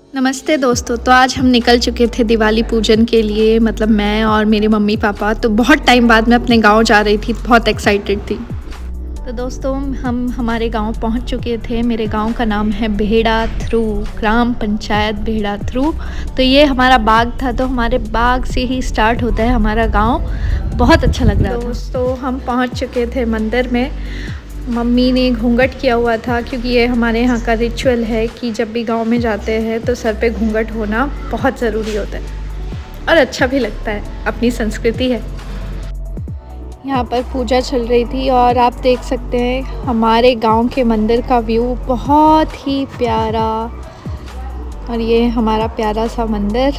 नमस्ते दोस्तों। तो आज हम निकल चुके थे दिवाली पूजन के लिए, मतलब मैं और मेरे मम्मी पापा। तो बहुत टाइम बाद मैं अपने गांव जा रही थी, बहुत एक्साइटेड थी। तो दोस्तों हम हमारे गांव पहुंच चुके थे। मेरे गांव का नाम है बेहड़ा थ्रू, ग्राम पंचायत बेहड़ा थ्रू। तो ये हमारा बाग था, तो हमारे बाग से ही स्टार्ट होता है हमारा गांव। बहुत अच्छा लग रहा था। दोस्तों हम पहुंच चुके थे मंदिर में। मम्मी ने घूंघट किया हुआ था, क्योंकि ये हमारे यहाँ का रिचुअल है कि जब भी गांव में जाते हैं तो सर पे घूंघट होना बहुत ज़रूरी होता है और अच्छा भी लगता है, अपनी संस्कृति है। यहाँ पर पूजा चल रही थी और आप देख सकते हैं हमारे गांव के मंदिर का व्यू बहुत ही प्यारा। और ये हमारा प्यारा सा मंदिर।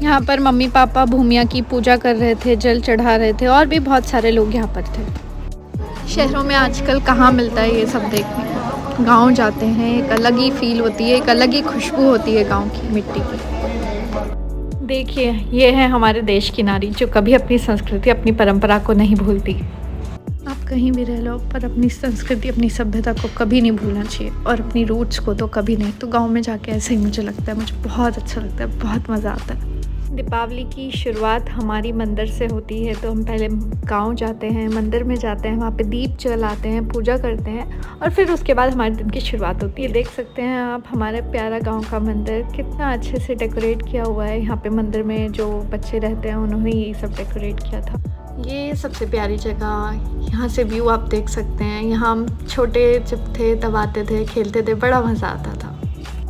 यहाँ पर मम्मी पापा भूमिया की पूजा कर रहे थे, जल चढ़ा रहे थे और भी बहुत सारे लोग यहाँ पर थे। शहरों में आजकल कहाँ मिलता है ये सब देखने को। गांव जाते हैं, एक अलग ही फील होती है, एक अलग ही खुशबू होती है गांव की मिट्टी की। देखिए ये है हमारे देश की नारी, जो कभी अपनी संस्कृति अपनी परंपरा को नहीं भूलती। आप कहीं भी रह लो, पर अपनी संस्कृति अपनी सभ्यता को कभी नहीं भूलना चाहिए, और अपनी रूट्स को तो कभी नहीं। तो गाँव में जाके ऐसे ही मुझे लगता है, मुझे बहुत अच्छा लगता है, बहुत मज़ा आता है। दीपावली की शुरुआत हमारी मंदिर से होती है। तो हम पहले गांव जाते हैं, मंदिर में जाते हैं, वहाँ पे दीप जलाते हैं, पूजा करते हैं और फिर उसके बाद हमारे दिन की शुरुआत होती है। देख सकते हैं आप हमारे प्यारा गांव का मंदिर कितना अच्छे से डेकोरेट किया हुआ है। यहाँ पे मंदिर में जो बच्चे रहते हैं उन्होंने ये सब डेकोरेट किया था। ये सबसे प्यारी जगह, यहाँ से व्यू आप देख सकते हैं। यहाँ हम छोटे जब थे तब आते थे, खेलते थे, बड़ा मज़ा आता था।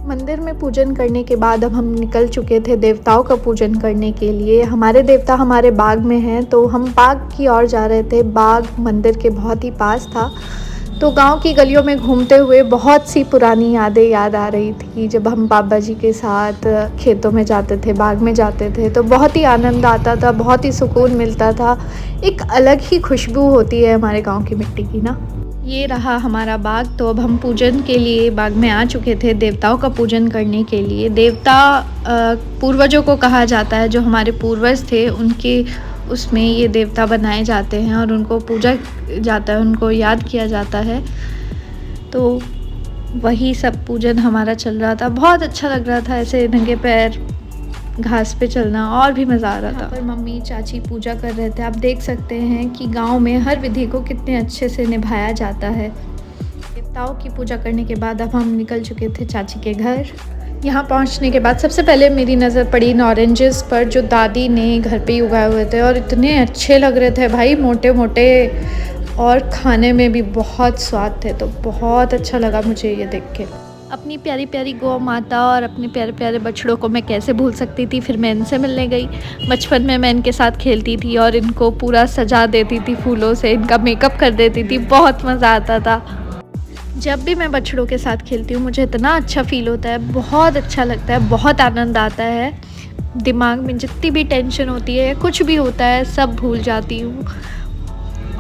मंदिर में पूजन करने के बाद अब हम निकल चुके थे देवताओं का पूजन करने के लिए। हमारे देवता हमारे बाग में हैं, तो हम बाग की ओर जा रहे थे। बाग मंदिर के बहुत ही पास था। तो गांव की गलियों में घूमते हुए बहुत सी पुरानी यादें याद आ रही थी। जब हम बाबा जी के साथ खेतों में जाते थे, बाग में जाते थे, तो बहुत ही आनंद आता था, बहुत ही सुकून मिलता था। एक अलग ही खुशबू होती है हमारे गाँव की मिट्टी की ना। ये रहा हमारा बाग। तो अब हम पूजन के लिए बाग में आ चुके थे, देवताओं का पूजन करने के लिए। देवता पूर्वजों को कहा जाता है, जो हमारे पूर्वज थे उनके उसमें ये देवता बनाए जाते हैं और उनको पूजा जाता है, उनको याद किया जाता है। तो वही सब पूजन हमारा चल रहा था। बहुत अच्छा लग रहा था ऐसे नंगे पैर घास पे चलना, और भी मज़ा आ रहा था। पर मम्मी चाची पूजा कर रहे थे। आप देख सकते हैं कि गांव में हर विधि को कितने अच्छे से निभाया जाता है। देवताओं की पूजा करने के बाद अब हम निकल चुके थे चाची के घर। यहाँ पहुँचने के बाद सबसे पहले मेरी नज़र पड़ी इन ऑरेंजेस पर, जो दादी ने घर पे ही उगाए हुए थे और इतने अच्छे लग रहे थे भाई, मोटे मोटे, और खाने में भी बहुत स्वाद थे। तो बहुत अच्छा लगा मुझे ये देख के। अपनी प्यारी प्यारी गौ माता और अपने प्यारे प्यारे बछड़ों को मैं कैसे भूल सकती थी। फिर मैं इनसे मिलने गई। बचपन में मैं इनके साथ खेलती थी और इनको पूरा सजा देती थी फूलों से, इनका मेकअप कर देती थी। बहुत मज़ा आता था। जब भी मैं बछड़ों के साथ खेलती हूँ मुझे इतना अच्छा फील होता है, बहुत अच्छा लगता है, बहुत आनंद आता है। दिमाग में जितनी भी टेंशन होती है, कुछ भी होता है, सब भूल जाती हूँ।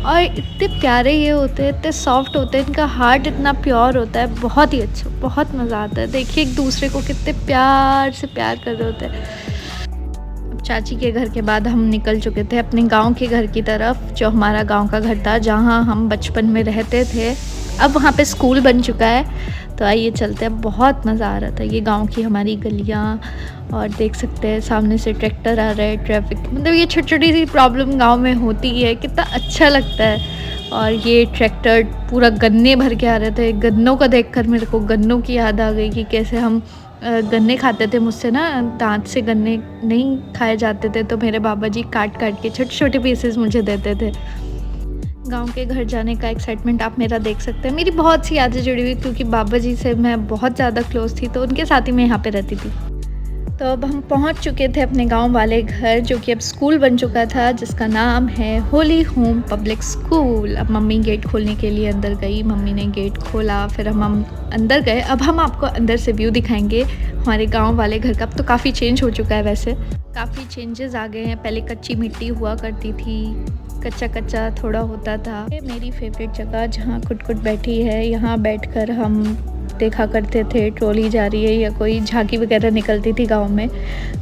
और इतने प्यारे ये होते हैं, इतने सॉफ्ट होते हैं, इनका हार्ट इतना प्योर होता है। बहुत ही अच्छा, बहुत मज़ा आता है। देखिए एक दूसरे को कितने प्यार से प्यार कर रहे होते हैं। अब चाची के घर के बाद हम निकल चुके थे अपने गांव के घर की तरफ, जो हमारा गांव का घर था जहां हम बचपन में रहते थे। अब वहां पे स्कूल बन चुका है। तो आइए चलते हैं। बहुत मज़ा आ रहा था। ये गांव की हमारी गलियां, और देख सकते हैं सामने से ट्रैक्टर आ रहा है, ट्रैफिक, मतलब ये छोटी छोटी सी प्रॉब्लम गांव में होती है, कितना अच्छा लगता है। और ये ट्रैक्टर पूरा गन्ने भर के आ रहे थे। गन्नों को देखकर मेरे को गन्नों की याद आ गई कि कैसे हम गन्ने खाते थे। मुझसे ना दांत से गन्ने नहीं खाए जाते थे, तो मेरे बाबा जी काट काट के छोटे छोटे पीसेस मुझे देते थे। गांव के घर जाने का एक्साइटमेंट आप मेरा देख सकते हैं। मेरी बहुत सी यादें जुड़ी हुई, क्योंकि बाबा जी से मैं बहुत ज़्यादा क्लोज थी, तो उनके साथ ही मैं यहाँ पे रहती थी। तो अब हम पहुंच चुके थे अपने गांव वाले घर, जो कि अब स्कूल बन चुका था, जिसका नाम है होली होम पब्लिक स्कूल। अब मम्मी गेट खोलने के लिए अंदर गई। मम्मी ने गेट खोला, फिर हम अंदर गए। अब हम आपको अंदर से व्यू दिखाएंगे हमारे गांव वाले घर का। अब तो काफ़ी चेंज हो चुका है, वैसे काफ़ी चेंजेस आ गए हैं। पहले कच्ची मिट्टी हुआ करती थी, कच्चा कच्चा थोड़ा होता था। ये मेरी फेवरेट जगह जहाँ कुट कुट बैठी है, यहाँ बैठकर हम देखा करते थे ट्रॉली जा रही है या कोई झांकी वगैरह निकलती थी गांव में।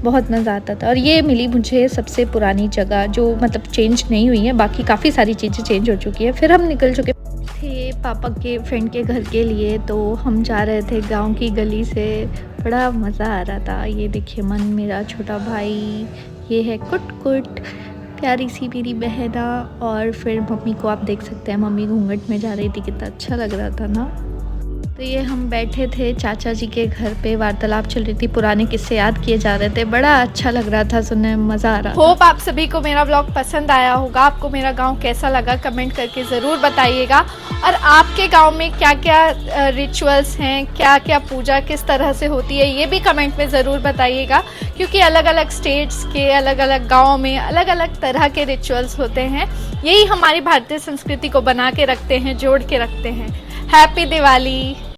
बहुत मज़ा आता था। और ये मिली मुझे सबसे पुरानी जगह, जो मतलब चेंज नहीं हुई है, बाकी काफ़ी सारी चीज़ें चेंज हो चुकी है। फिर हम निकल चुके थे ये पापा के फ्रेंड के घर के लिए, तो हम जा रहे थे गांव की गली से। बड़ा मज़ा आ रहा था। ये देखिए मन मेरा छोटा भाई, ये है कुट कुट प्यारी सी मेरी बहना, और फिर मम्मी को आप देख सकते हैं, मम्मी घूंघट में जा रही थी, कितना अच्छा लग रहा था ना। तो ये हम बैठे थे चाचा जी के घर पे, वार्तालाप चल रही थी, पुराने किस्से याद किए जा रहे थे। बड़ा अच्छा लग रहा था, सुनने में मज़ा आ रहा था। होप आप सभी को मेरा ब्लॉग पसंद आया होगा। आपको मेरा गांव कैसा लगा कमेंट करके ज़रूर बताइएगा। और आपके गांव में क्या क्या रिचुअल्स हैं, क्या क्या पूजा किस तरह से होती है, ये भी कमेंट में ज़रूर बताइएगा। क्योंकि अलग अलग स्टेट्स के अलग अलग गाँव में अलग अलग तरह के रिचुअल्स होते हैं। यही हमारी भारतीय संस्कृति को बना के रखते हैं, जोड़ के रखते हैं। हैप्पी दिवाली।